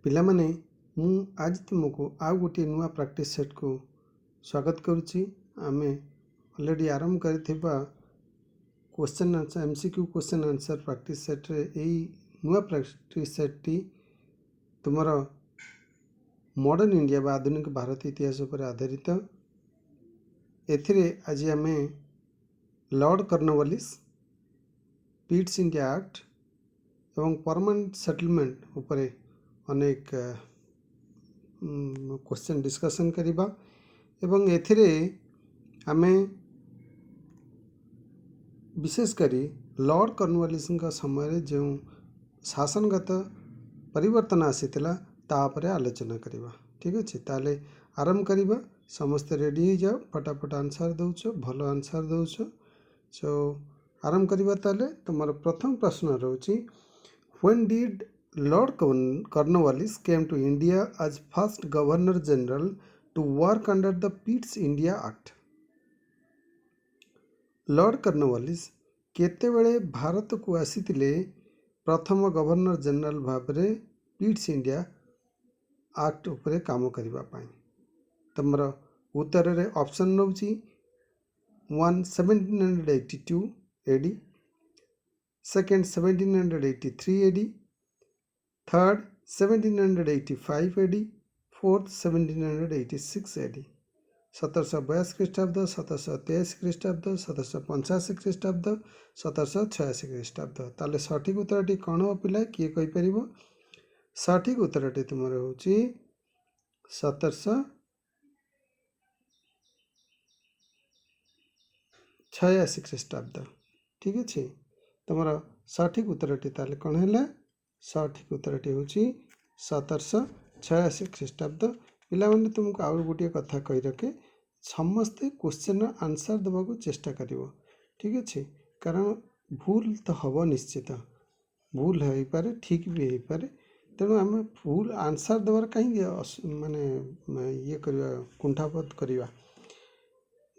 पिलामाने मु आज तुमको आउ गोटे नुआ प्रैक्टिस सेट को स्वागत करुच्ची। आमे ऑलरेडी आरंभ करथिबा question answer MCQ question answer practice set रे एई नुआ प्रैक्टिस सेट टी तुमर मॉडर्न इंडिया बा आधुनिक भारत इतिहास पर आधारित। एथिरे आज आमे Lord Cornwallis, Pitt's India Act एवं परमानेंट सेटलमेंट उपरे अनेक क्वेश्चन डिस्कशन करिबा एवं एथिरे आमे विशेष करी लॉर्ड कॉर्नवालिस का समय जो शासनगत परिवर्तन आसीथिला ता परे आलोचना करिबा। ठीक अछि, ताले आरंभ करिबा। समस्त रेडी हो जाओ, फटाफट आंसर दउछो, भलो आंसर दउछो। सो आरंभ करिबा। ताले तुमर प्रथम प्रश्न रहउची, when did Lord Cornwallis came to India as first Governor General to work under the Pitt's India Act? Lord Cornwallis केतेबेले भारत को आसीथिले प्रथम गवर्नर जनरल भाबरे पिट्स इंडिया एक्ट उपरे काम करिबा पाई? तमरा उत्तर रे ऑप्शन नउची 1 1782 AD, second 1783 AD, third 1785 AD, fourth 1786 AD। 1782 ख्रीष्टाब्द, 1783 ख्रीष्टाब्द, 1785 ख्रीष्टाब्द, 1786 ख्रीष्टाब्द। ताले सठिक उत्तरटी कौन हो पिला, किए कहि परिबो? सठिक उत्तरटी तुमर होची 1786 ख्रीष्टाब्द। ठीक अछि, तुमर सठिक उत्तरटी ताले कौन हैला? सठिक उत्तरटी होची 1786 ख्रीष्टाब्द। पिला माने तुमको आउ गोटे कथा कहि रखे, समस्ते क्वेश्चन आंसर देवा को चेष्टा करिवो। ठीक अछि, कारण भूल तो हबो निश्चित, भूल हो पारे ठीक भी हो पारे, तेणु आम भूल आंसर देवार कहीं माने ये करवा कुंठाबोध करवा।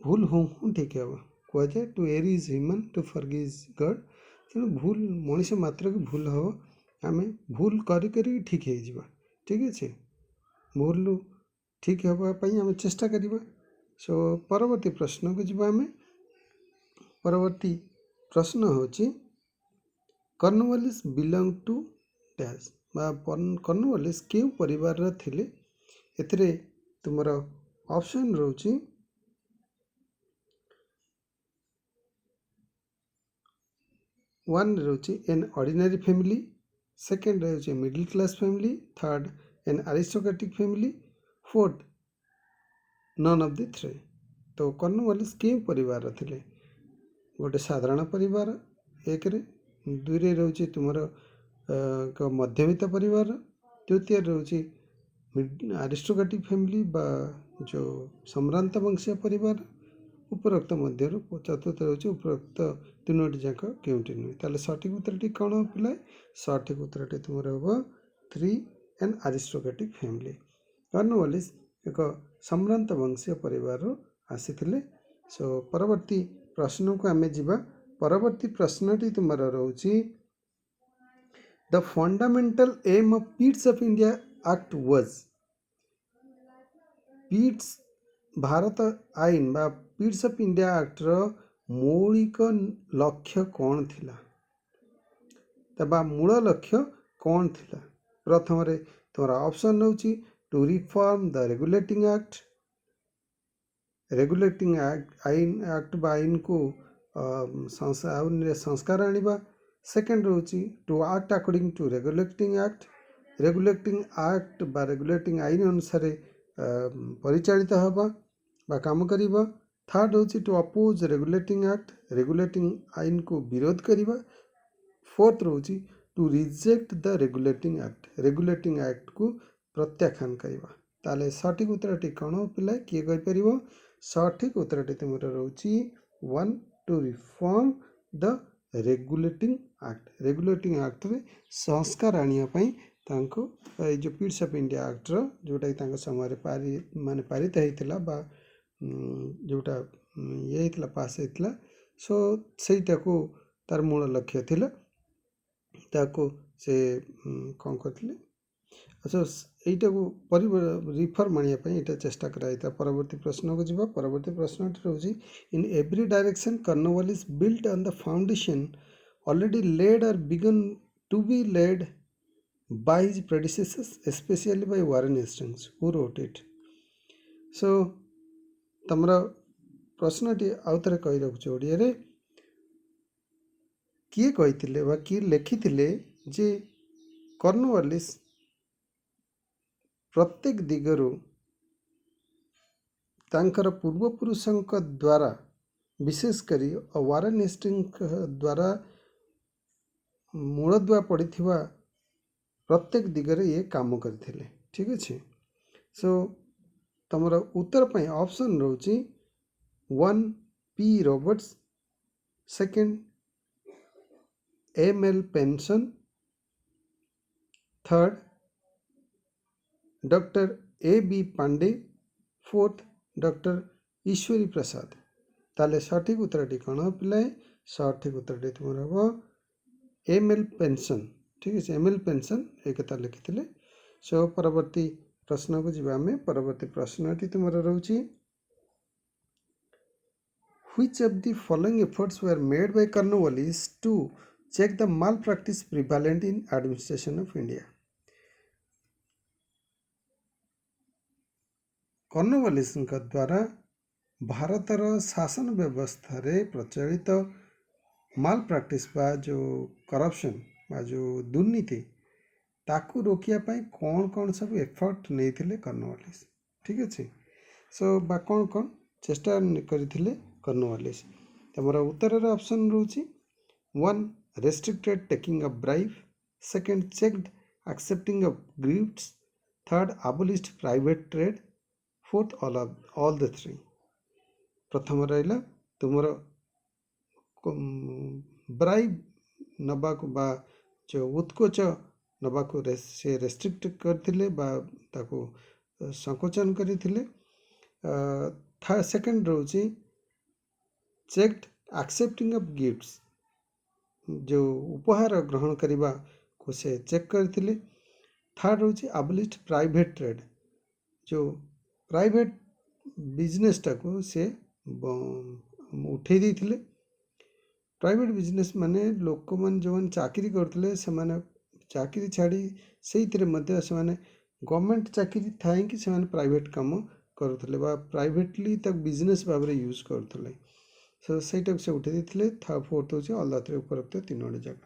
भूल हूँ ठीक है कह जाए, to err is human to forgive is God. तेणु भूल मनीष मात्र की भूल हम आम भूल करी ठीक है जावा। ठीक अच्छे, भूल ठीक होगापाई आम चेष्टा करवा। सो परवर्ती प्रश्न को जीवा। आम परवर्ती प्रश्न होची, कॉर्नवालिस बिलोंग टू डैश बा कॉर्नवालिस क्यों परिवार थिले? एथिरे तुमर ऑप्शन रोची 1 रोची एन ऑर्डिनरी फैमिली, सेकेंड रोची middle class family, third an aristocratic family, fourth none of the three. तो कॉर्नवालिस क्यों परिवार थिले? गोटे साधारण परिवार एक रे, दुई रे रोची तुमर मध्यवित्त परिवार, तृतीय रोची अरिस्टोक्रेटिक फैमिली बा जो सम्रांत वंशीय परिवार, उपरोक्त मध्य चतुर्थ रोची उपरोक्त तीनोटी जाक केउटी नुहे। ताले सठिक उत्तरटी कौन हो पिला? सठिक उत्तरटी तुमर होबो 3 एन अरिस्टोक्रेटिक फैमिली। कॉर्नवालिस एक सम्रांत वंशीय परिवार आसीथिले। सो परवर्ती प्रश्न को आमे जीवा। परवर्ती प्रश्नटी तुमर रहउची, the fundamental aim of Pitt's of India Act was? Pitt's भारत आईन बा पिट्स ऑफ इंडिया एक्ट रो मौलिक लक्ष्य कौन थिला बा मूल लक्ष्य कौन थिला? प्रथम रे तोरा ऑप्शन नउची to reform the regulating act, regulating act बा आईन को संस्कार आनिबा। सेकेंड रोची to act according to regulating act, regulating act बा रेगुलेटिंग आईन अनुसार परिचालित हवा बा काम करिबा। थर्ड होची to oppose regulating act, regulating आईन को विरोध करिबा। फोर्थ रोची to reject the regulating act, regulating act को प्रत्याख्यान करिबा। ताले सठिक उत्तरटी कौन हो पिला, किए कहि परिबो? सठिक उत्तरटी तुमर रहउची 1 to reform the regulating act. Regulating act रे संस्कार आनिया पई तांको जो पिट्स ऑफ इंडिया एक्ट रो जोटा तांको समय माने पारित हेतिला बा जोटा ये हेतिला पास हेतिला। सो सेटा को तार मूल लक्ष्य थिला, ताको से कौन करथिले अच्छा এইটা রিফর মানিয়া ପାଇଁ ଏଇଟା ଚେଷ୍ଟା କରାଯାଇଥିଲା। ପରବର୍ତ୍ତୀ ପ୍ରଶ୍ନକୁ ଯିବା। ପରବର୍ତ୍ତୀ ପ୍ରଶ୍ନଟି ରହୁଛି in every direction Cornwallis built on the foundation already laid or begun to be laid by his predecessors, especially by Warren Hastings, who wrote it. So ତମର ପ୍ରଶ୍ନଟି ଆଉ ଥରେ କହି ରଖୁଛି ଓଡ଼ିଆରେ। କିଏ କହିଥିଲେ ବା କିଏ ଲେଖିଥିଲେ ଯେ କର୍ଣ୍ଣୱାଲିସ୍ ପ୍ରତ୍ୟେକ ଦିଗରୁ ତାଙ୍କର ପୂର୍ବପୁରୁଷଙ୍କ ଦ୍ୱାରା ବିଶେଷ କରି ୱାରେନ୍ ହେଷ୍ଟିଙ୍ଗଙ୍କ ଦ୍ୱାରା ମୂଳଦୁଆ ପଡ଼ିଥିବା ପ୍ରତ୍ୟେକ ଦିଗରେ ଇଏ କାମ କରିଥିଲେ। ଠିକ୍ ଅଛି। ସୋ ତମର ଉତ୍ତର ପାଇଁ ଅପସନ୍ ରହୁଛି 1 P Roberts, second M L. Penson, third doctor A B. Pandey, fourth doctor Ishwari Prasad. ताले सठिक उत्तरटी कौन हो पिलाए? सठिक उत्तरटी तुम हम एम.एल. पेन्सन। ठीक है, एम.एल. पेन्सन एक कथा लिखिले। सो परवर्ती प्रश्न को जीवा आम। परवर्ती प्रश्नटी तुम रोचे Which of the following efforts were made by Cornwallis to check the malpractice prevalent in administration of India? କର୍ଣ୍ଣୱାଲିସ୍ଙ୍କ ଦ୍ୱାରା ଭାରତର ଶାସନ ବ୍ୟବସ୍ଥାରେ ପ୍ରଚଳିତ ମାଲ୍ ପ୍ରାକ୍ଟିସ୍ ବା ଯେଉଁ କରପ୍ସନ୍ ବା ଯେଉଁ ଦୁର୍ନୀତି ତାକୁ ରୋକିବା ପାଇଁ କ'ଣ କ'ଣ ସବୁ ଏଫର୍ଟ ନେଇଥିଲେ କର୍ଣ୍ଣୱାଲିସ୍। ଠିକ୍ ଅଛି। ସୋ ବା କ'ଣ କ'ଣ ଚେଷ୍ଟା କରିଥିଲେ କର୍ଣ୍ଣୱାଲିସ୍। ତମର ଉତ୍ତରର ଅପସନ୍ ରହୁଛି 1 restricted taking of bribe, second checked accepting of gifts, third abolished private trade, fourth all the three. प्रथम रहा तुमर ब्राइब नबाकू बा जो उत्कोच नबाकू से रेस्ट्रिक्ट करथिले बा ताकू संकोचन करथिले। सेकेंड रोची चेक्ड एक्सेप्टिंग ऑफ गिफ्ट्स, जो उपहार ग्रहण करने को से चेक करथिले। थर्ड रोची abolished प्राइवेट ट्रेड, जो प्राइवेट बिजनेस टाको से उठे देथिले। प्राइवेट बिजनेस माने लोक मन जो चाकरी करथिले से माने चाकरी छाड़ी से गवर्नमेंट चाकरी थाई कि से प्राइवेट काम करथिले बा प्राइवेटली तक बिजनेस भाव में यूज करथिले। सो सेटा से उठे देथिले। फोर्थ होची ऑल द थ्री उपरोक्त तीनोटी जाक।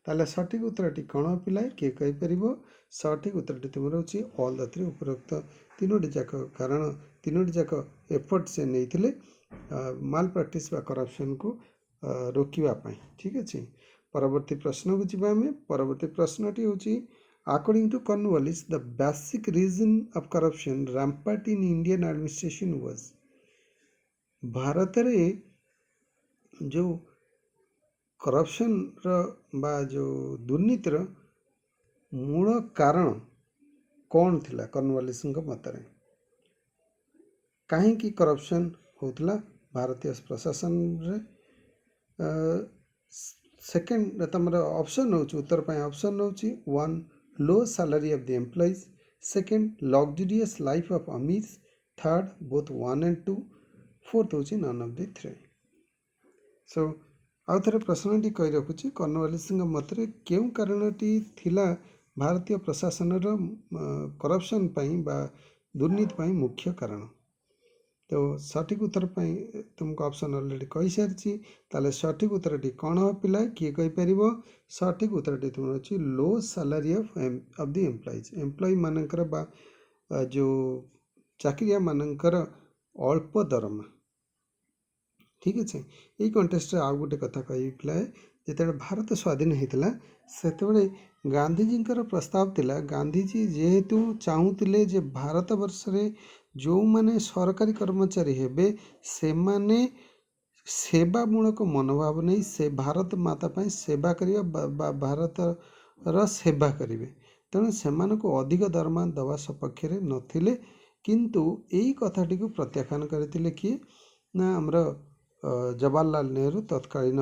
ताले सठिक उत्तरटी कौन पिलाए किए कहि परिबो? सठिक उत्तरटी तुम रोची ऑल द थ्री उपरोक्त तीनोटी जाक, कारण तीनोटी जाक एफर्ट से नहीं माल प्रैक्टिस बा करप्शन को रोकिबा पाई। ठीक अच्छे। परवर्ती प्रश्न को जीवा आमे। परवर्ती प्रश्नटी होची according to Cornwallis the basic reason of corruption rampant in Indian administration was. Bharat रे जो करप्शन बा जो दुर्नीतिर मूल कारण कौन थिला कॉर्नवालिस मतरे? कहीं करप्शन होतला भारतीय प्रशासन रे? सेकेंड तमर ऑप्शन होची उत्तर पाए ऑप्शन होची 1 low salary of the employees, second luxurious life of amirs, third both 1 and 2, fourth होची none of the three. So आउ थे प्रश्नटी कही रखुची कॉर्नवालिस मतरे क्यों कारणटी थिला भारतीय प्रशासन करप्शन पाई बा दुर्नीति पाई मुख्य कारण? तो सठिक उत्तर पाई तुमको ऑप्शन ऑलरेडी कही सारी। ताले सठिक उत्तरटी कौन हो पिला किए कहि परिबो? सठिक उत्तरटी तुम अच्छी low salary of the employees. Employee मानकर बा जो चाकरिया मानकर अल्प दरमा। ठीक अच्छे। ये कंटेस्ट आउ गोटे कथा कही पिलाए जिते भारत स्वाधीन होता से गांधीजी प्रस्ताव थिला। गांधीजी जेहेतु चाहूले जे भारत वर्ष रे जो माने सरकारी कर्मचारी हेबे से माने सेवामूलक मनोभाव नहीं से भारत माता पाई सेवा करिया भारत सेवा करिवे। तेणु सेमानकु अधिक दरमा दवा सपक्ष नथिले, किंतु यही कथाटी को प्रत्याख्यान करथिले किए ना हमर जवाहरलाल नेहरू तत्कालीन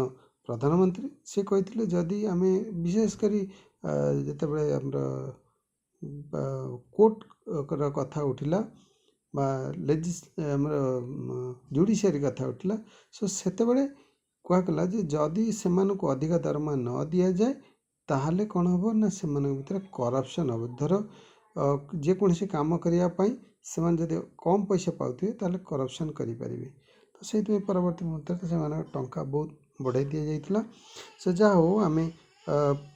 प्रधानमंत्री। से कहते जदि आम विशेषकर जिते କୋର୍ଟର କଥା ଉଠିଲା ବା ଆମର ଜୁଡ଼ିସିଆରୀ କଥା ଉଠିଲା। ସୋ ସେତେବେଳେ କୁହାଗଲା ଯେ ଯଦି ସେମାନଙ୍କୁ ଅଧିକ ଦରମା ନ ଦିଆଯାଏ ତାହେଲେ କ'ଣ ହେବ ନା ସେମାନଙ୍କ ଭିତରେ କରପ୍ସନ୍ ହେବ। ଧର ଯେକୌଣସି କାମ କରିବା ପାଇଁ ସେମାନେ ଯଦି କମ୍ ପଇସା ପାଉଥିବେ ତାହେଲେ କରପ୍ସନ୍ କରିପାରିବେ। ତ ସେଇଥିପାଇଁ ପରବର୍ତ୍ତୀ ମୁହୂର୍ତ୍ତରେ ସେମାନଙ୍କ ଟଙ୍କା ବହୁତ ବଢ଼ାଇ ଦିଆଯାଇଥିଲା। ସେ ଯାହା ହଉ ଆମେ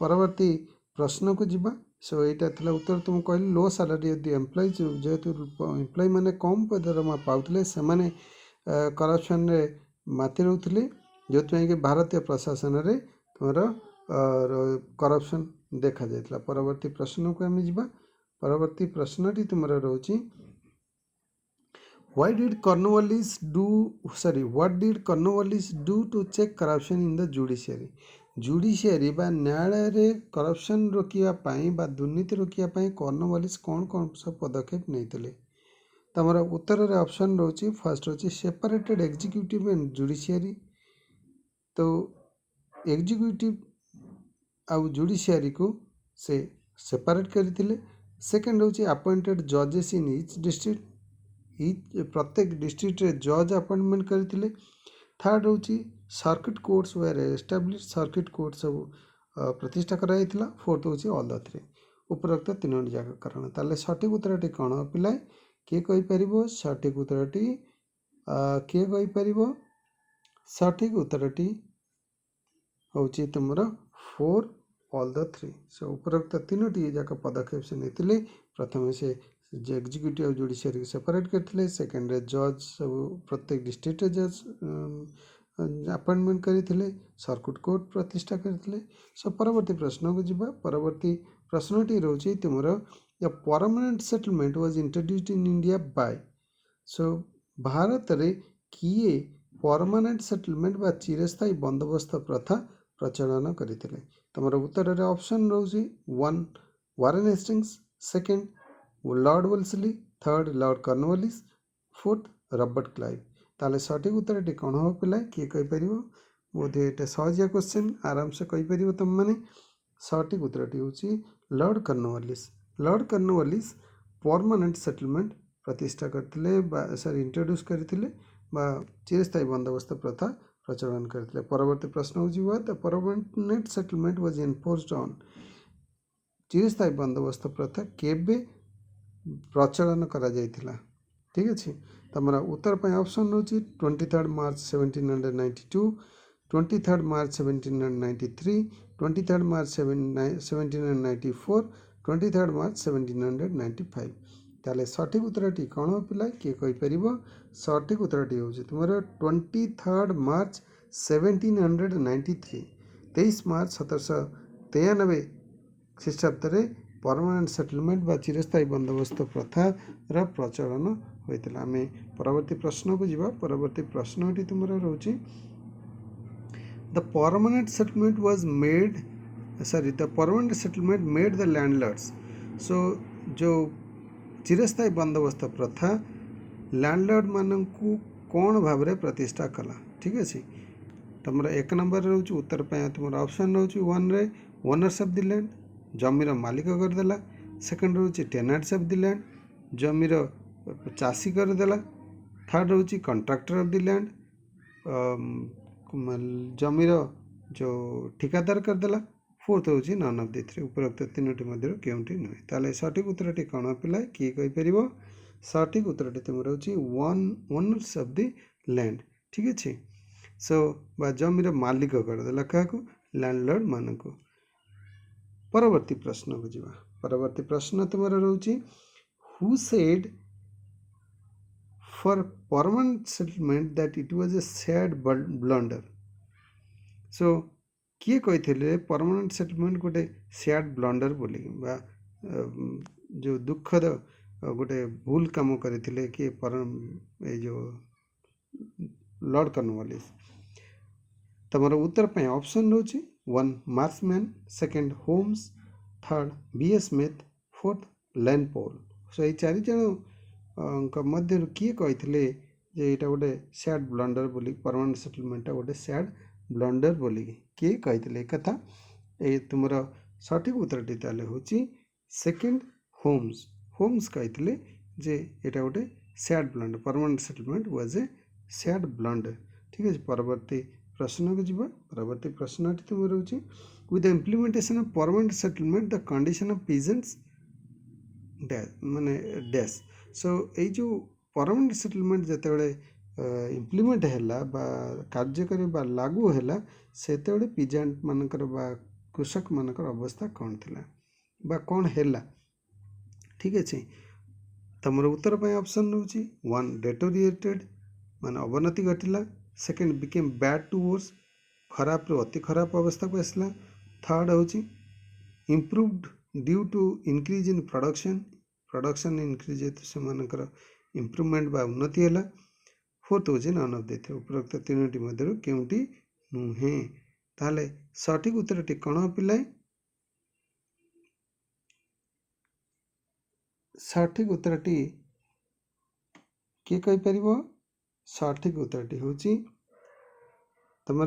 ପରବର୍ତ୍ତୀ ପ୍ରଶ୍ନକୁ ଯିବା। ସୋ ଏଇଟା ଥିଲା ଉତ୍ତର। ତୁମକୁ କହିଲି ଲୋ ସାଲାରୀ ଅଫ୍ ଦି ଏମ୍ପ୍ଲୟିଜ୍, ଯେହେତୁ ଏମ୍ପ୍ଲୟି ମାନେ କମ୍ ଦରମା ପାଉଥିଲେ ସେମାନେ କରପ୍ସନ୍ରେ ମାତି ରହୁଥିଲେ, ଯେଉଁଥିପାଇଁ କି ଭାରତୀୟ ପ୍ରଶାସନରେ ତୁମର କରପ୍ସନ୍ ଦେଖାଯାଇଥିଲା। ପରବର୍ତ୍ତୀ ପ୍ରଶ୍ନକୁ ଆମେ ଯିବା। ପରବର୍ତ୍ତୀ ପ୍ରଶ୍ନଟି ତୁମର ରହୁଛି what did Cornwallis do to check corruption in the judiciary? Judiciary ବା ନ୍ୟାୟାଳୟରେ କରପ୍ସନ୍ ରୋକିବା ପାଇଁ ବା ଦୁର୍ନୀତି ରୋକିବା ପାଇଁ କର୍ଣ୍ଣୱାଲିସ୍ କ'ଣ କ'ଣ ସବୁ ପଦକ୍ଷେପ ନେଇଥିଲେ? ତମର ଉତ୍ତରରେ ଅପସନ୍ ରହୁଛି, ଫାର୍ଷ୍ଟ ରହୁଛି ସେପାରେଟେଡ୍ ଏକ୍ଜିକ୍ୟୁଟିଭ୍ ଆଣ୍ଡ ଜୁଡ଼ିସିଆରୀ। ତ ଏକ୍ଜିକ୍ୟୁଟିଭ୍ ଆଉ ଜୁଡ଼ିସିଆରୀକୁ ସେ ସେପାରେଟ୍ କରିଥିଲେ। ସେକେଣ୍ଡ ହେଉଛି ଆପଏଣ୍ଟେଡ୍ ଜଜେସ୍ ଇନ୍ ଇଚ୍ ଡିଷ୍ଟ୍ରିକ୍ଟ, ପ୍ରତ୍ୟେକ ଡିଷ୍ଟ୍ରିକ୍ଟରେ ଜଜ୍ ଆପଏଣ୍ଟମେଣ୍ଟ କରିଥିଲେ। ଥାର୍ଡ଼ ହେଉଛି circuit courts were establish, circuit court ସବୁ ପ୍ରତିଷ୍ଠା କରାଯାଇଥିଲା। ଫୋର୍ଥ ହେଉଛି ଅଲ୍ ଦ ଥ୍ରୀ, ଉପରୋକ୍ତ ତିନୋଟି ଯାକ କାରଣ। ତାହେଲେ ସଠିକ୍ ଉତ୍ତରଟି କ'ଣ ପିଲାଏ? କିଏ କହିପାରିବ ସଠିକ୍ ଉତ୍ତରଟି? କିଏ କହିପାରିବ? ସଠିକ୍ ଉତ୍ତରଟି ହେଉଛି ତୁମର 4 ଅଲ୍ ଦ ଥ୍ରୀ। ସେ ଉପରୋକ୍ତ ତିନୋଟି ଯାକ ପଦକ୍ଷେପ ସେ ନେଇଥିଲେ। ପ୍ରଥମେ ସେ ଏକ୍ଜିକ୍ୟୁଟିଭ୍ ଆଉ ଜୁଡ଼ିସିଆରୀକୁ ସେପାରେଟ୍ କରିଥିଲେ। ସେକେଣ୍ଡରେ ଜଜ୍ ସବୁ ପ୍ରତ୍ୟେକ ଡିଷ୍ଟ୍ରିକ୍ଟରେ ଜଜ୍ ଆପଏଣ୍ଟମେଣ୍ଟ କରିଥିଲେ। ସର୍କିଟ୍ କୋର୍ଟ ପ୍ରତିଷ୍ଠା କରିଥିଲେ। ସୋ ପରବର୍ତ୍ତୀ ପ୍ରଶ୍ନକୁ ଯିବା। ପରବର୍ତ୍ତୀ ପ୍ରଶ୍ନଟି ରହୁଛି ତୁମର the permanent settlement was introduced in India by. So ଭାରତରେ କିଏ ପରମାନେଣ୍ଟ ସେଟଲମେଣ୍ଟ ବା ଚିରସ୍ଥାୟୀ ବନ୍ଦୋବସ୍ତ ପ୍ରଥା ପ୍ରଚଳନ କରିଥିଲେ? ତମର ଉତ୍ତରରେ ଅପସନ୍ ରହୁଛି 1 Warren Hastings, second Lord Wellesley, third Lord Cornwallis, fourth Robert Clive. ତାହେଲେ ସଠିକ୍ ଉତ୍ତରଟି କ'ଣ ହେବ ପିଲା? କିଏ କହିପାରିବ? ବୋଧେ ଏଇଟା ସହଜିଆ କ୍ୱେଶ୍ଚନ୍, ଆରାମସେ କହିପାରିବ ତୁମମାନେ। ସଠିକ୍ ଉତ୍ତରଟି ହେଉଛି lord Cornwallis. Lord Cornwallis permanent settlement ପ୍ରତିଷ୍ଠା କରିଥିଲେ ବା ଇଣ୍ଟ୍ରୋଡ୍ୟୁସ୍ କରିଥିଲେ ବା ଚିରସ୍ଥାୟୀ ବନ୍ଦୋବସ୍ତ ପ୍ରଥା ପ୍ରଚଳନ କରିଥିଲେ। ପରବର୍ତ୍ତୀ ପ୍ରଶ୍ନ ହେଉଛି ଦ ପରମାନେଣ୍ଟ ସେଟଲମେଣ୍ଟ ୱାଜ୍ ଏନଫୋର୍ସଡ୍ ଅନ୍। ଚିରସ୍ଥାୟୀ ବନ୍ଦୋବସ୍ତ ପ୍ରଥା କେବେ ପ୍ରଚଳନ କରାଯାଇଥିଲା? ଠିକ୍ ଅଛି। ତମର ଉତ୍ତର ପାଇଁ ଅପସନ୍ ରହୁଛି 23 ମାର୍ଚ୍ଚ 1792, 23 ମାର୍ଚ୍ଚ 1793, 23 ମାର୍ଚ୍ଚ 1794, 23 ମାର୍ଚ୍ଚ 1795। ତାହେଲେ ସଠିକ୍ ଉତ୍ତରଟି କ'ଣ ପିଲା? କିଏ କହିପାରିବ? ସଠିକ୍ ଉତ୍ତରଟି ହେଉଛି ତୁମର 23 ମାର୍ଚ୍ଚ 1793। 23 ମାର୍ଚ୍ଚ 1793 ଖ୍ରୀଷ୍ଟାବ୍ଦରେ ପରମାନେଣ୍ଟ ସେଟଲମେଣ୍ଟ ବା ଚିରସ୍ଥାୟୀ ବନ୍ଦୋବସ୍ତ ପ୍ରଥାର ପ୍ରଚଳନ ହୋଇଥିଲା। ଆମେ ପରବର୍ତ୍ତୀ ପ୍ରଶ୍ନକୁ ଯିବା। ପରବର୍ତ୍ତୀ ପ୍ରଶ୍ନଟି ତୁମର ରହୁଛି ଦ ପରମାନେଣ୍ଟ ସେଟଲମେଣ୍ଟ ମେଡ୍ ଦ ଲ୍ୟାଣ୍ଡଲର୍ଡସ୍। ସୋ ଯେଉଁ ଚିରସ୍ଥାୟୀ ବନ୍ଦୋବସ୍ତ ପ୍ରଥା ଲ୍ୟାଣ୍ଡଲର୍ଡ ମାନଙ୍କୁ କ'ଣ ଭାବରେ ପ୍ରତିଷ୍ଠା କଲା? ଠିକ୍ ଅଛି। ତମର 1 ନମ୍ବରରେ ରହୁଛି ଉତ୍ତର ପାଇଁ ତୁମର ଅପସନ୍ ରହୁଛି 1ରେ ଓନର୍ସ ଅଫ୍ ଦି ଲ୍ୟାଣ୍ଡ, ଜମିର ମାଲିକ କରିଦେଲା। ସେକେଣ୍ଡ ରହୁଛି ଟେନାଣ୍ଟସ୍ ଅଫ୍ ଦି ଲ୍ୟାଣ୍ଡ, ଜମିର ଚାଷୀ କରିଦେଲା। ଥାର୍ଡ଼ ରହୁଛି କଣ୍ଟ୍ରାକ୍ଟର ଅଫ୍ ଦି ଲ୍ୟାଣ୍ଡ, ଜମିର ଯେଉଁ ଠିକାଦାର କରିଦେଲା। ଫୋର୍ଥ ହେଉଛି ନନ୍ ଅଫ୍ ଦି ଥ୍ରୀ, ଉପରୋକ୍ତ ତିନୋଟି ମଧ୍ୟରୁ କେଉଁଟି ନୁହେଁ? ତାହେଲେ ସଠିକ୍ ଉତ୍ତରଟି କ'ଣ ପିଲା? କିଏ କହିପାରିବ? ସଠିକ୍ ଉତ୍ତରଟି ତୁମର ହେଉଛି ଓନର୍ସ ଅଫ୍ ଦି ଲ୍ୟାଣ୍ଡ। ଠିକ୍ ଅଛି। ସୋ ବା ଜମିର ମାଲିକ କରିଦେଲା କାହାକୁ? ଲ୍ୟାଣ୍ଡଲର୍ଡ ମାନଙ୍କୁ। ପରବର୍ତ୍ତୀ ପ୍ରଶ୍ନକୁ ଯିବା। ପରବର୍ତ୍ତୀ ପ୍ରଶ୍ନ ତୁମର ରହୁଛି who said for permanent settlement that it was a sad blunder. So କିଏ କହିଥିଲେ ପରମାନେଣ୍ଟ ସେଟଲମେଣ୍ଟ ଗୋଟେ ସ୍ୟାଡ୍ ବ୍ଲଣ୍ଡର ବୋଲି, ବା ଯେଉଁ ଦୁଃଖଦ ଗୋଟେ ଭୁଲ କାମ କରିଥିଲେ କିଏ? ଏଇ ଯେଉଁ ଲର୍ଡ଼ କର୍ଣ୍ଣୱାଲିସ୍। ତମର ଉତ୍ତର ପାଇଁ ଅପସନ୍ ରହୁଛି 1 Marshman, second Holmes, third B.S. Smith, fourth Lane Poole. So ଏଇ 4 ଜଣଙ୍କ ମଧ୍ୟରୁ କିଏ କହିଥିଲେ ଯେ ଏଇଟା ଗୋଟେ ସ୍ୟାଡ୍ ବ୍ଲଣ୍ଡର ବୋଲି, ପରମାନେଣ୍ଟ ସେଟଲମେଣ୍ଟଟା ଗୋଟେ ସ୍ୟାଡ୍ ବ୍ଲଣ୍ଡର ବୋଲିକି କିଏ କହିଥିଲେ ଏ କଥା? ଏଇ ତୁମର ସଠିକ୍ ଉତ୍ତରଟି ତାହେଲେ ହେଉଛି ସେକେଣ୍ଡ होम्स होम्स कहते जे एटा गोटे sad blond permanent settlement was a sad blond ठीक है परवर्ती प्रश्न को जीवा परवर्ती प्रश्न तुम रोचे with the implementation of permanent settlement the condition of peasants माने डैश सो ये जो परमानेंट सेटलमेंट जिते इम्प्लीमेंट है कार्यकारी लागू है से पिजेंट मानकर कृषक मानकर अवस्था कौन थी कौन है ठीक अच्छे तुम उत्तर ऑप्शन रोचे 1 डेटोरिएटेड माने अवनति घटला second became bad to worse खराब रू अति खराब अवस्था को आसला थर्ड हूँ improved due to increase in production increase से इम्प्रूवमेंट बा उन्नति है फोर्थ हूँ नन ऑफ द उपरोक्त तीनोटी मध्य केउटी नुहे ताले सठिक उत्तरटी कौन पिलाए सठिक उत्तरटी किए कहीपर सठिक उत्तरटी हूँ तुम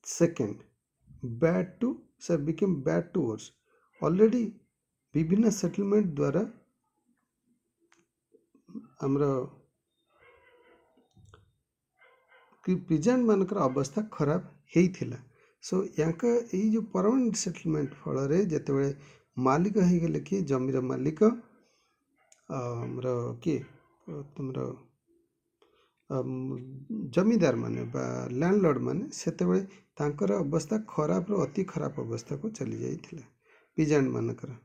सेकेंड बैड टू से became bad to worse already विभिन्न सेटलमेंट द्वारा आमर प्रेजेंट मानकर अवस्था खराब होता सो यांक ये जो परमानेंट सेटलमेंट फल जिते मालिक हो गले किए जमीर मालिक आमर किए तुम जमीदार माने लैंडलॉर्ड माने सेतेबेले तांकर अवस्था खराब रो अति खराब अवस्था को चली जाइथिला पिजेंट मानकर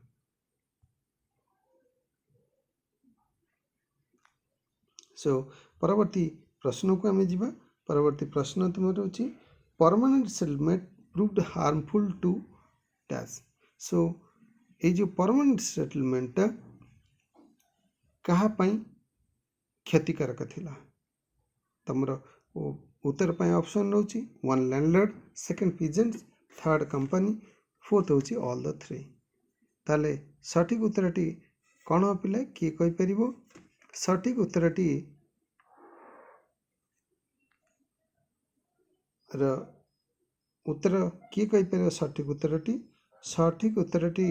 सो परवर्ती प्रश्न को आम जीवा परवर्ती प्रश्न तुम रोचे permanent settlement proved harmful to dash so ये जो परमानेंट सेटलमेंट कहा पई क्षतिकारक थिला तुमर उत्तर पाई ऑप्शन रोचे 1 landlord second peasant third company fourth होची ऑल द थ्री ताले सठिक उत्तरटी कौन पिला किए कहीपर सठिक उत्तरटी उत्तर किए कहीपर सठिक उत्तरटी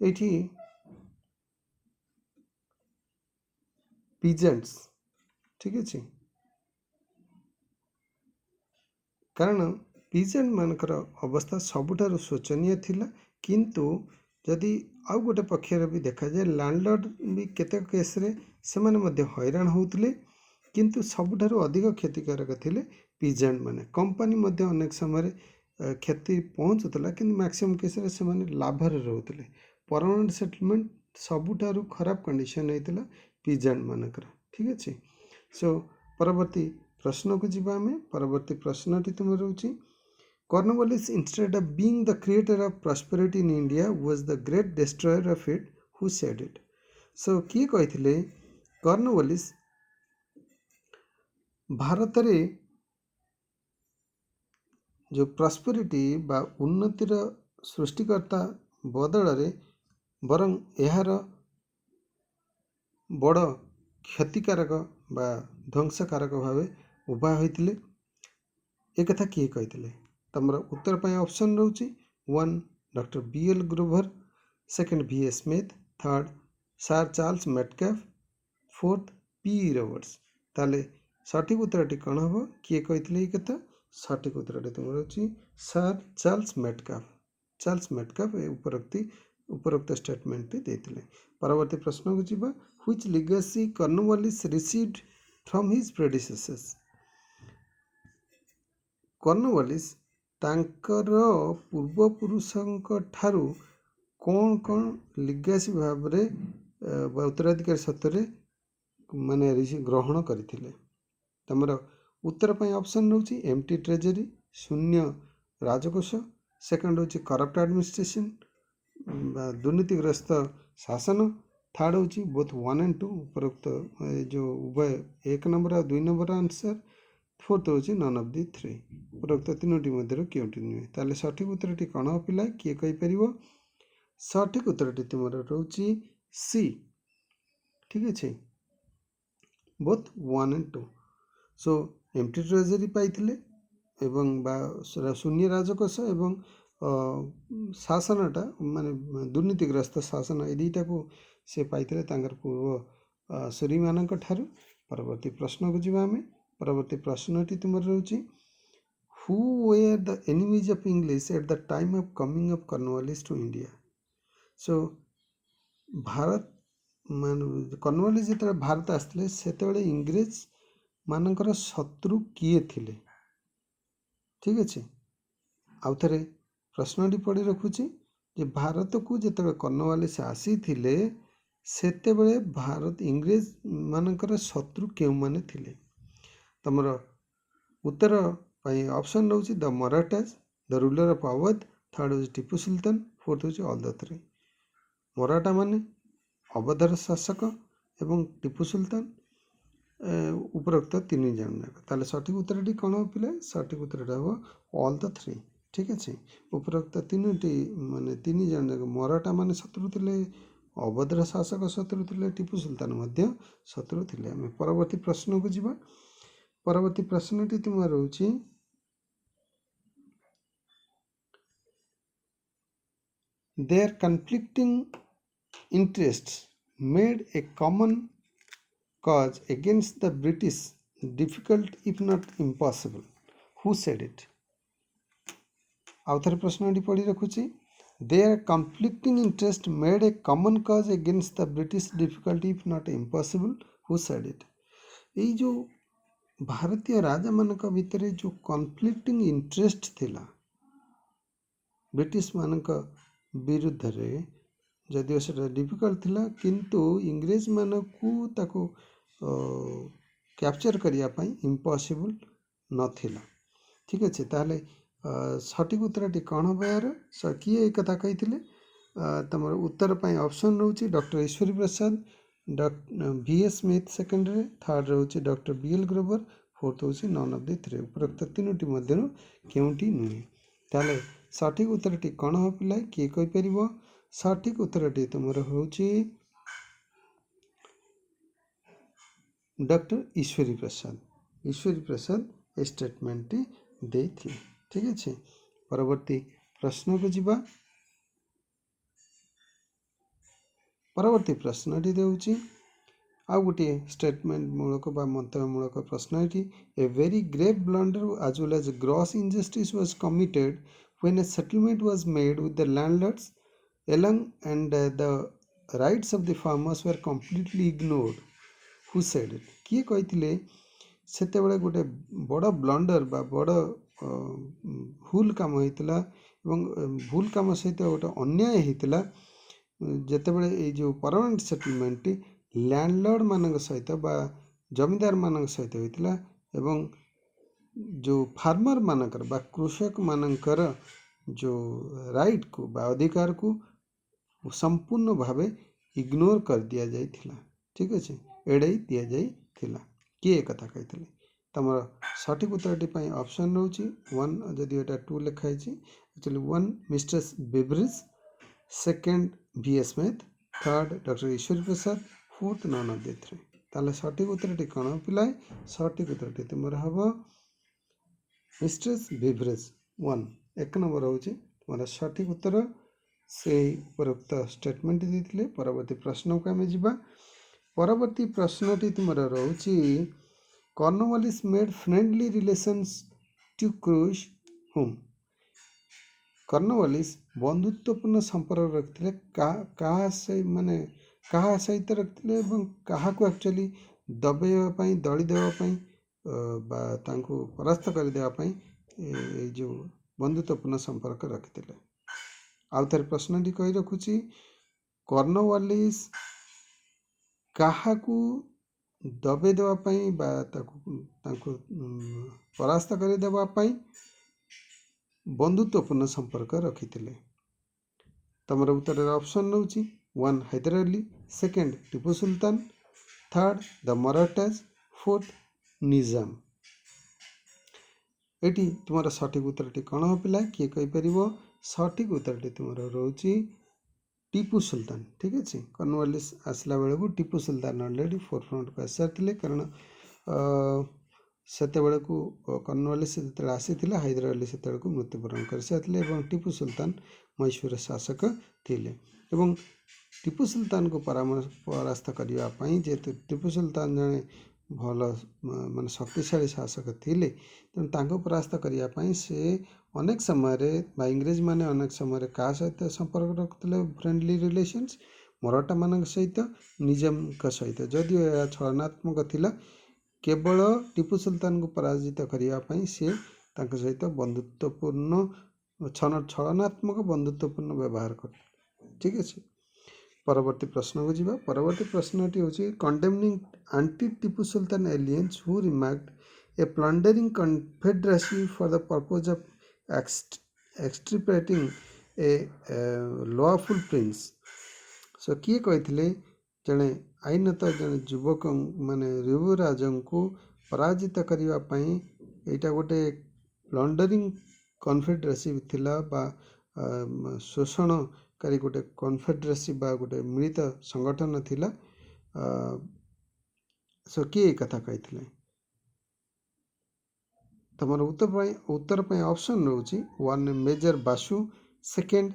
ये पिजेंट्स ठीक अच्छे कारण पिजेंट मानकर अवस्था सबुठार शोचनीय थिला किंतु जदि आउ गोटे पक्षर भी देखा जाए लैंडलॉर्ड भी केतेक केस रे सेमाने मध्य हैरान होउतले किंतु सबुठार अधिक क्षतिकारक थिले पिजेंट माने कंपनी मध्य अनेक समय क्षति पहुँचुला किंतु मैक्सिमम केस रे सेमाने लाभरे रहउतले परमानेंट सेटलमेंट सबुठार खराब कंडीशन होइतला पिजेंट मानकर ठीक अच्छे सो परवर्ती प्रश्न को जीवा आमे परवर्ती प्रश्नटी तुम रोचे Cornwallis instead of being the creator of prosperity in India was the great destroyer of it who said it so किए कहिथिले कॉर्नवालिस भारत रे जो प्रॉस्पेरिटी बा उन्नतिर सृष्टिकर्ता बदल रे बरं यार बड़ क्षतिकारक बा ध्वंसकारक भाव उभा होते एक कथा किए कही तुम उत्तर पाई ऑप्शन रोचे 1 doctor BL Grover second VA Smith third sir Charles Metcalfe fourth P Roberts ताले सठिक उत्तरटी कौन हम किए कही ये कथा सठिक उत्तरटी तुम रोचे सर चार्ल्स मेटकैफ उपरोक्त स्टेटमेंट देते परवर्ती प्रश्न को जीवा which legacy Cornwallis received from his predecessors Cornwallis तांकर पूर्वपुरुषों ठारू कौन कौन लीगेसी भाव उत्तराधिकारी सत्तर माने ग्रहण करथिले तमर उत्तर पाई ऑप्शन रोची एम्प्टी ट्रेजरी शून्य राजकोष सेकंड होची करप्ट एडमिनिस्ट्रेशन दुर्नीतिग्रस्त शासन थर्ड होची बोथ 1 and 2 उपरोक्त जो उभय 1 नंबर और 2 नंबर आंसर फोर्थ होची नन ऑफ द थ्री उपरोक्त तीनोटी मध्य केउटी नुहे ताले सठिक उत्तरटी कौन पिला किए कही परिवो सठिक उत्तरटी तुम रोची सी ठीक अच्छे both 1 and 2 so empty treasury पाइथिले एवं शून्य राजकोष एवं शासनटा माने दुर्नीतिग्रस्त शासन ए दुईटा को से पाइथिले तांकर पूर्व सूरी मानक ठारू। परवर्ती प्रश्न को जीवा आमे। परवर्ती प्रश्नटी तुमर रहउची who were the enemies of English at the time of coming of Cornwallis to India. So भारत मान कॉर्नवालिस जेते भारत आसले सेतेबेले इंग्रेज मानकर शत्रु किए थिले। ठीक अच्छे आउ थे प्रश्नटी पढ़ी रखुची जे भारत को जिते कॉर्नवालिस आसी थिले सेतेबेले भारत इंग्रेज मानकर शत्रु क्यों माने थिले। तमर उत्तर ऑप्शन रहउची the Marathas, the ruler of Awadh, third होची टीपू सुल्तान, फोर्थ होची ऑल द थ्री। मराठा माने अवधर शासक एवं टीपू सुल्तान उपरोक्त तीन जन जाक। ताले सठिक उत्तरटी कौन हो पिले? सठिक उत्तरटा हो ऑल द थ्री। ठीक अच्छे उपरोक्त तीनोटी माने तीन जन जाक मराठा माने शत्रु थिले, अवधर शासक शत्रु थिले, टीपू सुल्तान मध्य शत्रु थिले। आमे परवर्ती प्रश्न को जीवा। परवर्ती प्रश्नटी तुम रहउची their conflicting interests made a common cause against the British difficult if not impossible. Who said it? आउ थे प्रश्नटी पढ़ी रखुची their conflicting interest made a common cause against the British difficult if not impossible. Who said it? ये जो भारतीय राजा मानक भितर जो conflicting interest थिला ब्रिटिश मानक विरुद्ध रे जदिओ से डिफिकल्ट थिला किंतु इंग्रेज मानकू ताको कैप्चर करिया पई इम्पॉसिबल नथिला। ठीक अच्छे ताले सठिक उत्तरटी कौन हो यार किए एक कथा कही तुम उत्तर पाई ऑप्शन रहउची doctor Ishwari Prasad, VS Smith secondary, third रहउची डॉक्टर BL ग्रोवर, फोर्थ होची नन ऑफ द थ्री। उपरोक्त तीनोटी मध्यरु केउटी नुहे। ताले सठिक उत्तरटी कौन हो पिला किए कहि परिबो? सठिक उत्तरटी तुमर होची डॉक्टर ईश्वरी प्रसाद। ईश्वरी प्रसाद ए स्टेटमेंट देथि। ठीक अच्छे परवर्ती प्रश्न को जीवा। परवर्ती प्रश्नटी देउची आ गोटे स्टेटमेंट मूलक बा मंतव्य मूलक प्रश्न एटी a very grave blunder as well as gross injustice was committed when a settlement was made with the landlords along and the rights of the farmers were completely ignored. Who said it? किए कहिथिले सेते बेले गोटे बड़ blunder बा बड़ भूल काम होइतला एवं भूल काम सहित गोटे अन्याय होइतला जेतेबेले ए जो परमानेंट सेटलमेंट लैंडलॉर्ड मानक सहित बा जमींदार मानक सहित होइतला एवं जो फार्मर मानकर बा कृषक मानकर जो राइट को बा अधिकार को संपूर्ण भावे इग्नोर कर दिया जाइथिला। ठीक अच्छे एड़ाई दिया जाइथिला। किए कथा कहिथिले तमर सठिक उत्तरटी पाई ऑप्शन रहउची 1 जदि एटा 2 लिखा है actually 1 mistress Beveridge, second VS Smith, third doctor Ishwari Prasad, fourth none of the three. ताले सठिक उत्तरटी कौन पिलाए? सठिक उत्तरटी तुमर हबो मिस्ट्रेस बेवरेज 1 एक नंबर होची तुमर सठिक उत्तर से उपरोक्त स्टेटमेंट देथिले। परवर्ती प्रश्न को आमे जिबा। परवर्ती प्रश्नटी तुमर रहउची Cornwallis made friendly relations to cruise whom. Cornwallis बंधुत्वपूर्ण संपर्क रखते कहा से माने कहा सहित रखते क्या एक्चुअली दबाइवाई दली देवाई बा तांको परास्त कर देवाई जो बंधुत्वपूर्ण संपर्क रखते। आउ थे प्रश्नटी कही रखुची कॉर्नवालिस काहाकू दबे देवाई बा तांको परास्त कर देवाई बंधुत्वपूर्ण संपर्क रखी। तमर उत्तर ऑप्शन रहउची 1 Hyder Ali, second Tipu Sultan, third the Marathas, fourth Nizam. एटी तुमर सठिक उत्तरटी कौन हो पिला किए कहि परिबो? सठिक उत्तरटी तुमर रहउची टीपू सुल्तान। ठीक अच्छे कॉर्नवालिस आसला बेलू टीपू सुल्तान अलरेडी फोरफ्रंट को आसार कारण ସେତେବେଳେ କର୍ଣ୍ଣୱାଲିସ୍ ଯେତେବେଳେ ଆସିଥିଲେ ହାଇଦର ଅଲି ସେତେବେଳକୁ ମୃତ୍ୟୁବରଣ କରିସାରିଥିଲେ ଏବଂ ଟିପୁ ସୁଲତାନ ମହୀଶୂରର ଶାସକ ଥିଲେ ଏବଂ ଟିପୁ ସୁଲତାନକୁ ପରାସ୍ତ କରିବା ପାଇଁ ଯେହେତୁ ଟିପୁ ସୁଲତାନ ଜଣେ ଭଲ ମାନେ ଶକ୍ତିଶାଳୀ ଶାସକ ଥିଲେ ତେଣୁ ତାଙ୍କୁ ପରାସ୍ତ କରିବା ପାଇଁ ସେ ଅନେକ ସମୟରେ ବା ଇଂରେଜମାନେ ଅନେକ ସମୟରେ କାହା ସହିତ ସମ୍ପର୍କ ରଖୁଥିଲେ ଫ୍ରେଣ୍ଡଲି ରିଲେସନ୍ସ ମରାଠାମାନଙ୍କ ସହିତ ନିଜାମଙ୍କ ସହିତ ଯଦିଓ ଏହା ଛଳନାତ୍ମକ ଥିଲା କେବଳ ଟିପୁ ସୁଲତାନଙ୍କୁ ପରାଜିତ କରିବା ପାଇଁ ସେ ତାଙ୍କ ସହିତ ବନ୍ଧୁତ୍ୱପୂର୍ଣ୍ଣ ଛଳନାତ୍ମକ ବନ୍ଧୁତ୍ୱପୂର୍ଣ୍ଣ ବ୍ୟବହାର କଲେ ଠିକ୍ ଅଛି। ପରବର୍ତ୍ତୀ ପ୍ରଶ୍ନକୁ ଯିବା। ପରବର୍ତ୍ତୀ ପ୍ରଶ୍ନଟି ହେଉଛି condemning anti Tipu Sultan alliance who remarked a plundering confederacy for the purpose of extirpating a lawful prince. So କିଏ କହିଥିଲେ ଜଣେ ଆଇନତଃ ଜଣେ ଯୁବକ ମାନେ ରିବୁରାଜଙ୍କୁ ପରାଜିତ କରିବା ପାଇଁ ଏଇଟା ଗୋଟେ ପ୍ଲଣ୍ଡରିଂ କନଫେଡେରେସି ଥିଲା ବା ଶୋଷଣକାରୀ ଗୋଟେ କନଫେଡେରେସି ବା ଗୋଟେ ମିଳିତ ସଂଗଠନ ଥିଲା। ସୋ କିଏ ଏ କଥା କହିଥିଲେ? ତମର ଉତ୍ତର ପାଇଁ ଅପସନ୍ ରହୁଛି 1 major Basu, 2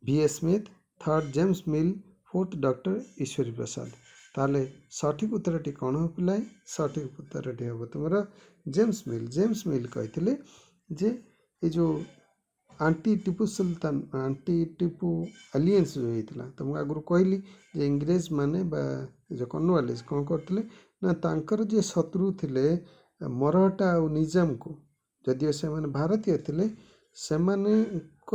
V.S. Smith, 3 James Mill, 4 doctor Ishwari Prasad. ତାହେଲେ ସଠିକ୍ ଉତ୍ତରଟି କ'ଣ ହେବ ପିଲାଏ? ସଠିକ୍ ଉତ୍ତରଟି ହେବ ତୁମର ଜେମ୍ସ ମିଲ୍। ଜେମ୍ସ ମିଲ୍ କହିଥିଲେ ଯେ ଏ ଯେଉଁ ଆଣ୍ଟି ଟିପୁ ଆଲିଏନ୍ସ ଯେଉଁ ହେଇଥିଲା ତୁମକୁ ଆଗରୁ କହିଲି ଯେ ଇଂରେଜ ମାନେ ବା ଯେଉଁ କର୍ଣ୍ଣୱାଲିସ୍ କ'ଣ କରୁଥିଲେ ନା ତାଙ୍କର ଯିଏ ଶତ୍ରୁ ଥିଲେ ମରହଟା ଆଉ ନିଜାମକୁ ଯଦିଓ ସେମାନେ ଭାରତୀୟ ଥିଲେ ସେମାନଙ୍କ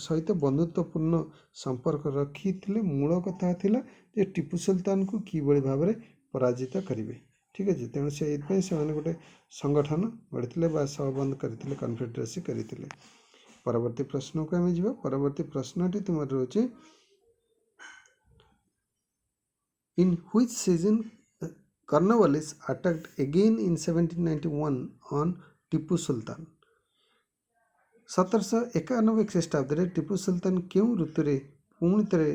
ସହିତ ବନ୍ଧୁତ୍ୱପୂର୍ଣ୍ଣ ସମ୍ପର୍କ ରଖିଥିଲେ। ମୂଳ କଥା ଥିଲା ଯେ ଟିପୁ ସୁଲତାନକୁ କିଭଳି ଭାବରେ ପରାଜିତ କରିବେ ଠିକ୍ ଅଛି। ତେଣୁ ସେଇଥିପାଇଁ ସେମାନେ ଗୋଟେ ସଂଗଠନ ଗଢ଼ିଥିଲେ ବା ସହବନ୍ଧ କରିଥିଲେ କନଫେଡେରେସି କରିଥିଲେ। ପରବର୍ତ୍ତୀ ପ୍ରଶ୍ନକୁ ଆମେ ଯିବା। ପରବର୍ତ୍ତୀ ପ୍ରଶ୍ନଟି ତୁମର ରହୁଛି in which season Cornwallis attacked again in 1791 on Tipu Sultan. 1791 ଖ୍ରୀଷ୍ଟାବ୍ଦରେ ଟିପୁ ସୁଲତାନ କେଉଁ ଋତୁରେ ପୁଣି ଥରେ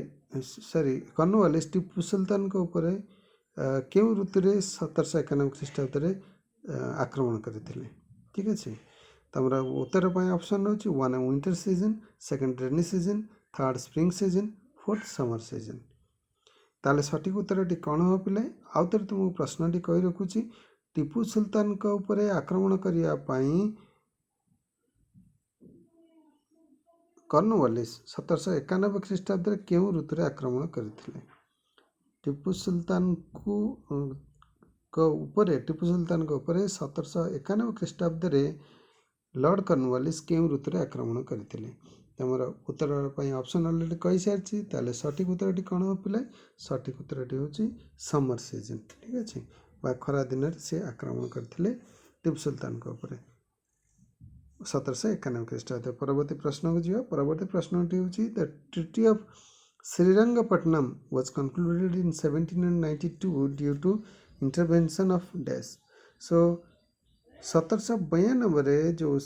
କର୍ଣ୍ଣୱାଲିସ୍ ଟିପୁ ସୁଲତାନଙ୍କ ଉପରେ କେଉଁ ଋତୁରେ 1791 ଖ୍ରୀଷ୍ଟାବ୍ଦରେ ଆକ୍ରମଣ କରିଥିଲେ ଠିକ୍ ଅଛି। ତମର ଉତ୍ତର ପାଇଁ ଅପସନ୍ ରହୁଛି 1 winter season, 2 rainy season, 3 spring season, 4 ସମର ସିଜନ୍। ତାହେଲେ ସଠିକ୍ ଉତ୍ତରଟି କ'ଣ ହେବ ପିଲାଏ? ଆଉ ଥରେ ତୁମକୁ ପ୍ରଶ୍ନଟି କହି ରଖୁଛି ଟିପୁ ସୁଲତାନଙ୍କ ଉପରେ ଆକ୍ରମଣ କରିବା ପାଇଁ କର୍ଣ୍ଣୱାଲିସ୍ 1791 ଖ୍ରୀଷ୍ଟାବ୍ଦରେ କେଉଁ ଋତୁରେ ଆକ୍ରମଣ କରିଥିଲେ? ଟିପୁ ସୁଲତାନଙ୍କ ଉପରେ 1791 ଖ୍ରୀଷ୍ଟାବ୍ଦରେ ଲର୍ଡ କର୍ଣ୍ଣୱାଲିସ୍ କେଉଁ ଋତୁରେ ଆକ୍ରମଣ କରିଥିଲେ? ତମର ଉତ୍ତର ପାଇଁ ଅପସନ୍ ଅଲରେଡ଼ି କହିସାରିଛି। ତାହେଲେ ସଠିକ୍ ଉତ୍ତରଟି କ'ଣ ହେବ ପିଲାଏ? ସଠିକ୍ ଉତ୍ତରଟି ହେଉଛି ସମର ସିଜନ୍ ଠିକ୍ ଅଛି ବା ଖରା ଦିନରେ ସେ ଆକ୍ରମଣ କରିଥିଲେ ଟିପୁ ସୁଲତାନଙ୍କ ଉପରେ 1791 ଖ୍ରୀଷ୍ଟାବ୍ଦ। ପରବର୍ତ୍ତୀ ପ୍ରଶ୍ନକୁ ଯିବା। ପରବର୍ତ୍ତୀ ପ୍ରଶ୍ନଟି ହେଉଛି the treaty of Srirangapatnam was concluded in 1792 due to intervention of dash। So 1792ରେ ଯେଉଁ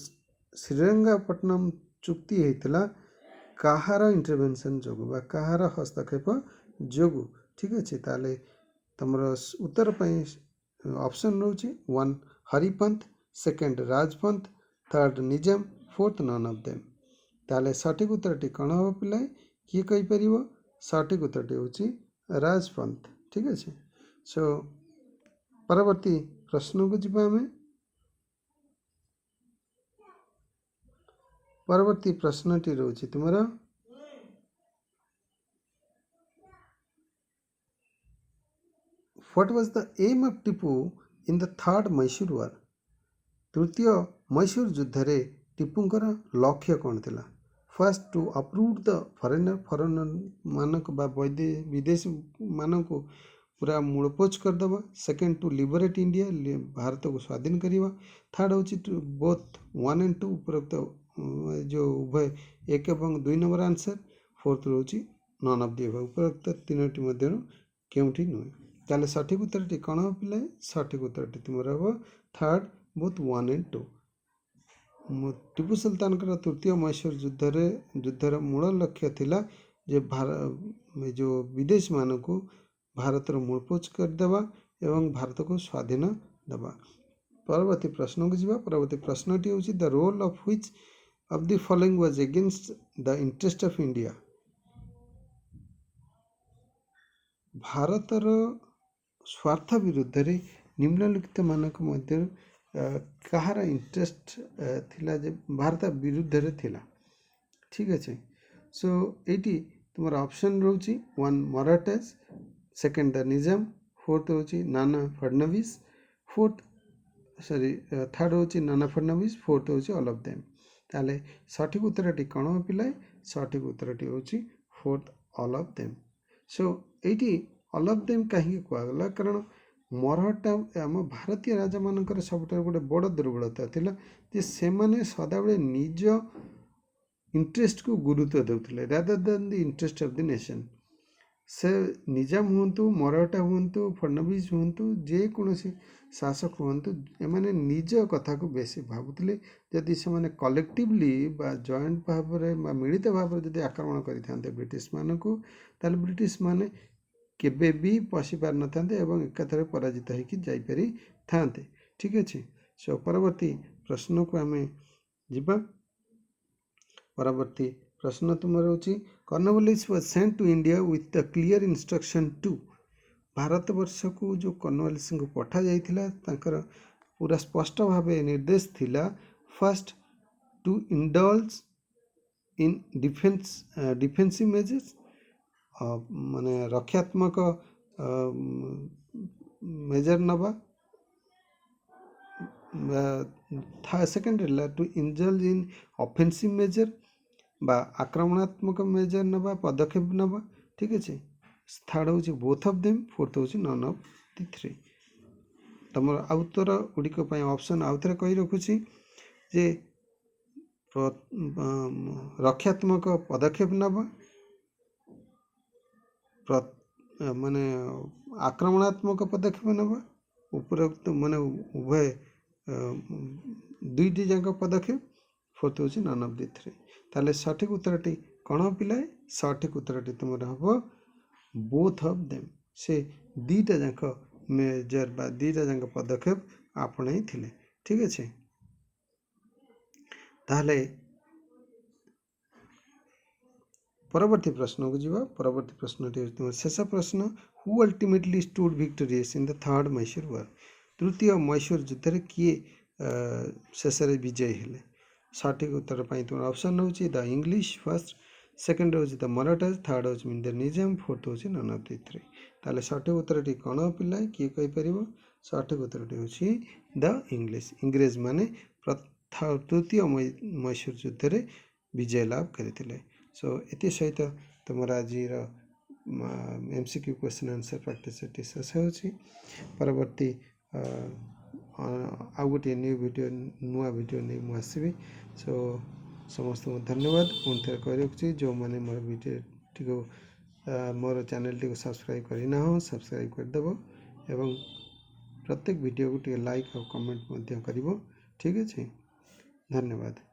ଶ୍ରୀରଙ୍ଗପଟ୍ଟନମ୍ ଚୁକ୍ତି ହେଇଥିଲା କାହାର ଇଣ୍ଟରଭେନସନ୍ ଯୋଗୁଁ ବା କାହାର ହସ୍ତକ୍ଷେପ ଯୋଗୁଁ ଠିକ୍ ଅଛି। ତାହେଲେ ତମର ଉତ୍ତର ପାଇଁ ଅପସନ୍ ରହୁଛି 1 ହରିପନ୍ତ, 2 ରାଜପନ୍ତ, 3 ନିଜାମ, 4 ନନ୍ ଅଫ୍ ଦେମ୍। ତାହେଲେ ସଠିକ୍ ଉତ୍ତରଟି କ'ଣ ହେବ ପିଲାଏ? କିଏ କହିପାରିବ? ସଠିକ୍ ଉତ୍ତରଟି ହେଉଛି ରାଜପନ୍ତ ଠିକ୍ ଅଛି। ସୋ ପରବର୍ତ୍ତୀ ପ୍ରଶ୍ନକୁ ଯିବା ଆମେ। ପରବର୍ତ୍ତୀ ପ୍ରଶ୍ନଟି ରହୁଛି ତୁମର What was the aim of Tipu in the third Mysore war? ତୃତୀୟ ମୈଶୂର ଯୁଦ୍ଧରେ ଟିପୁଙ୍କର ଲକ୍ଷ୍ୟ କ'ଣ ଥିଲା? ଫାର୍ଷ୍ଟ ଟୁ ଅପ୍ରୁଭ୍ ଦ ଫରେନର୍ ମାନଙ୍କୁ ବା ବିଦେଶୀ ମାନଙ୍କୁ ପୁରା ମୂଳପୋଛ କରିଦେବା। 2 ଟୁ ଲିବରେଟ୍ ଇଣ୍ଡିଆ ଭାରତକୁ ସ୍ୱାଧୀନ କରିବା। 3 ହେଉଛି ଟୁ ବୋଥ୍ 1 and 2 ଉପରୋକ୍ତ ଯେଉଁ ଉଭୟ 1 ଏବଂ 2 ନମ୍ବର ଆନ୍ସର୍। 4th ରହୁଛି ନନ୍ ଅଫ୍ ଦି ଏଭବ୍ ଉପରୋକ୍ତ ତିନୋଟି ମଧ୍ୟରୁ କେଉଁଠି ନୁହେଁ। ତାହେଲେ ସଠିକ୍ ଉତ୍ତରଟି କ'ଣ ହେବ ପିଲାଏ? ସଠିକ୍ ଉତ୍ତରଟି ତୁମର ହେବ 3rd ବୋଥ୍ 1 and 2। ଟିପୁ ସୁଲତାନଙ୍କର ତୃତୀୟ ମୈଶୂର ଯୁଦ୍ଧର ମୂଳ ଲକ୍ଷ୍ୟ ଥିଲା ଯେ ଯେଉଁ ବିଦେଶୀମାନଙ୍କୁ ଭାରତର ମୂଳପୋଛ କରିଦେବା ଏବଂ ଭାରତକୁ ସ୍ୱାଧୀନ ଦେବା। परवर्ती प्रश्न को जीवा परवर्ती प्रश्नटी होची the role of which of the following was against the interest of India भारतर स्वार्थ विरुद्ध रे निम्नलिखित मानक मध्य कहार इंटरेस्ट थिला जे भारत विरुद्ध रे थिला ठीक अच्छे सो एटी तुम ऑप्शन रोची one Marathas second the Nizam fourth होची Nana Phadnavis fourth sorry third होची नाना फडणवीस फोर्थ होची ऑल ऑफ देम ताले सठिक उत्तरटी कौन हो पिलाए सठिक उत्तरटी होची fourth all of them so एटी ऑल ऑफ देम कहीं कहगला कारण मराठा आम भारतीय राजा मानकर सबुठार गोटे बड़ दुर्बलता थिला जे से माने सदाबेले निज इंटरेस्ट को गुरुत्व देउथिले rather than the interest of the nation से निजाम हुंतु मराठा हुंतु फडणवीस हुंतु जे कोनोसी शासक हुंतु एमाने निज कथा को बेसी भाबुथिले जदि से माने कलेक्टिवली बा जॉइंट भाव रे बा मिलित भाव रे जदि आक्रमण करिथांते ब्रिटिश मानकु ताले ब्रिटिश माने केबे भी पशि पार न थांते एवं एकाथरे पराजित होइकि जाई पारि थांते ठीक अछि सो परवर्ती प्रश्न को हमें जिबा परवर्ती प्रश्न तुम रोची Cornwallis was sent to India with the clear instruction to भारत वर्ष को जो कॉर्नवालिस को पठा जाइथिला तांकर पूरा स्पष्ट भावे निर्देश थिला first to indulge in defensive measures माने रक्षात्मक मेजर नबा second to indulge in offensive measure बा आक्रमणात्मक मेजर नबा पदक्षेप नबा ठीक अच्छे थर्ड हूँ बोथ ऑफ देम फोर्थ हूँ नन ऑफ द थ्री तुम आउतर गुड़िक ऑप्शन आउ थे कही रखुची जे रक्षात्मक पदक्षेप नबा माने आक्रमणात्मक पदक्षेप नबा उपरोक्त माने उभय दुईटी जाक पदक्षेप फोर्थ हूँ नन ऑफ द थ्री ताले सठिक उत्तरटी कौन हो पिलाए सठिक उत्तरटी तुम हम बोथ ऑफ देम से दीटा जाक मेजर बा दीटा जाक पदक्षेप आपणाई थिले ठीक अच्छे ताहले परवर्ती प्रश्न को जीवा परवर्ती प्रश्न शेष प्रश्न who ultimately stood victorious in the third Mysore war तृतीय मैसूर युद्ध रे किए शेष विजयी हेले सठिक उत्तर तुम ऑप्शन हूँ द इंग्लिश फर्स्ट सेकेंड हूँ द मराठास थर्ड हूँ द निजाम फोर्थ हूँ नन ऑफ द थ्री ताले सठिक उत्तरटी कौन हो पिलाए किए कहीपर सठिक उत्तरटी हूँ द इंग्लिश इंग्रेज माने तृतीय मैसूर युद्ध रे विजय लाभ करते सो ये सहित तुम आज MCQ क्वेश्चन आंसर प्रैक्टिस शेष हो परवर्ती आउ गोटे न्यू वीडियो नुआ वीडियो नहीं मुझे आसबि सो समस्त को धन्यवाद पुणी थे कही रखुच्छी जो मैंने मोर वीडियो टी मोर चैनल टी सब्सक्राइब करना हो सब्सक्राइब करदेव एवं प्रत्येक वीडियो को लाइक और कमेंट कर ठीक अच्छे धन्यवाद।